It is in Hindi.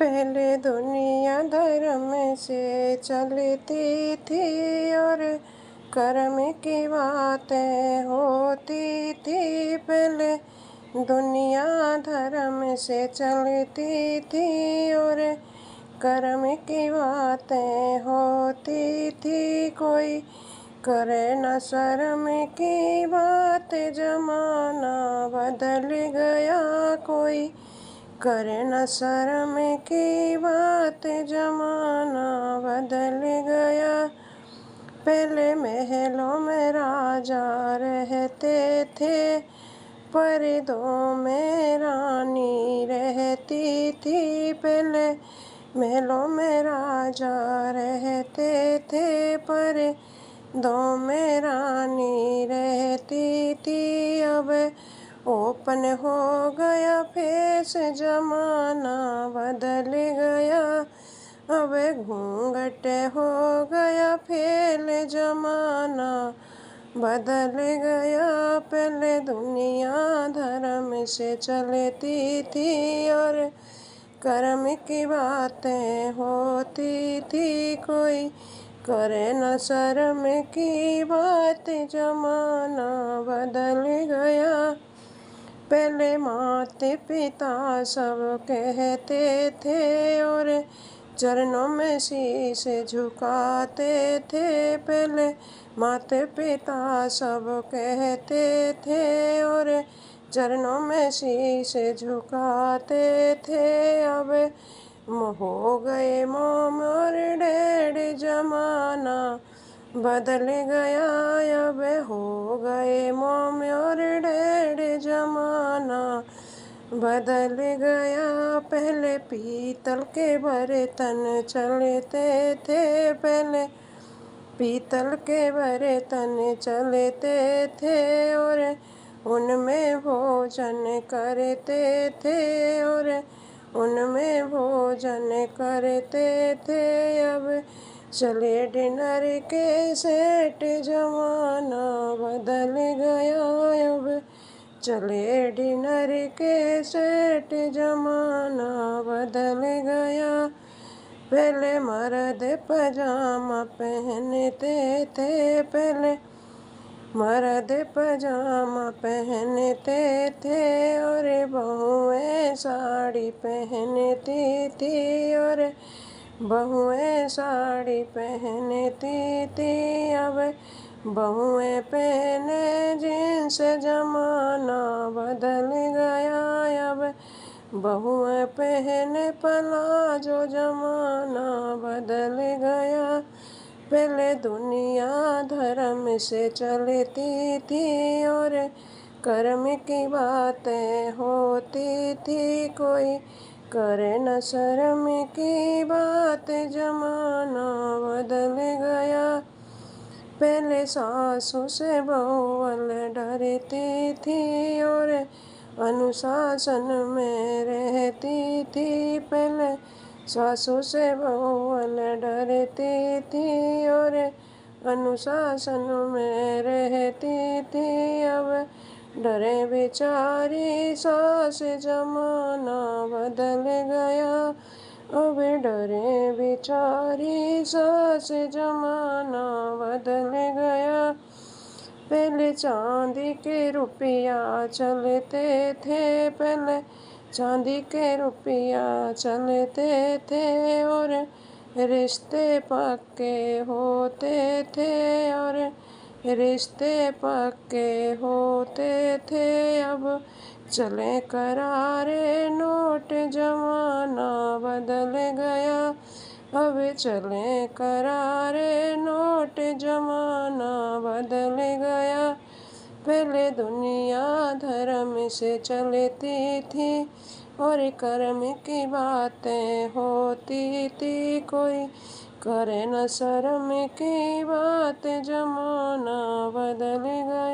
पहले दुनिया धर्म से चलती थी और कर्म की बातें होती थी। पहले दुनिया धर्म से चलती थी और कर्म की बातें होती थी। कोई करे न शर्म की बात, जमाना बदल गया। कोई करे न शर्म की बात, जमाना बदल गया। पहले महलों में राजा रहते थे, पर्दों में रानी रहती थी। पहले महलों में राजा रहते थे, पर्दों में रानी रहती थी। अब ओपन हो गया फेस, जमाना बदल गया। अब घूंघट हो गया फेल, जमाना बदल गया। पहले दुनिया धर्म से चलती थी और कर्म की बातें होती थी। कोई करे न शर्म की बात, जमाना बदल गया। पहले माते पिता सब कहते थे और चरणों में शीश झुकाते थे। पहले माते पिता सब कहते थे और चरणों में शीश झुकाते थे। अब हो गए मॉम और डैड, जमाना बदल गया। अब हो गए मॉम और डैड, जमाना बदल गया। पहले पीतल के बर्तन चलते थे, पहले पीतल के बर्तन चलते थे और उनमें भोजन करते थे और उनमें भोजन करते थे। अब चले डिनर के सेट, जमाना बदल गया। अब चले डिनर के सेट, जमाना बदल गया। पहले मर्द पजामा पहनते थे, पहले मर्द पजामा पहनते थे और बहुएं साड़ी पहनती थी और बहुएं साड़ी पहनती थी। अब बहुएं पहने जींस, जमाना बदल गया। अब बहुएं पहने पलाजो, जमाना बदल गया। पहले दुनिया धर्म से चलती थी और कर्म की बातें होती थी। कोई करे न शर्म की बात, जमाना बदल गया। पहले सासू से बहू डरती थी और अनुशासन में रहती थी। पहले सासू से बहू डरती थी और अनुशासन में रहती थी। अब डरे बेचारी सास, जमाना बदल गया। अब डरे बेचारी सास, जमाना बदल गया। पहले चांदी के रुपया चलते थे, पहले चांदी के रुपया चलते थे और रिश्ते पक्के होते थे और रिश्ते पक्के होते थे। अब चले करारे नोट, जमाना बदल गया। अब चले करारे नोट, जमाना बदल गया। पहले दुनिया धर्म से चलती थी और कर्म की बातें होती थी। कोई करे न शर्म की बात, जमाना बदल गया।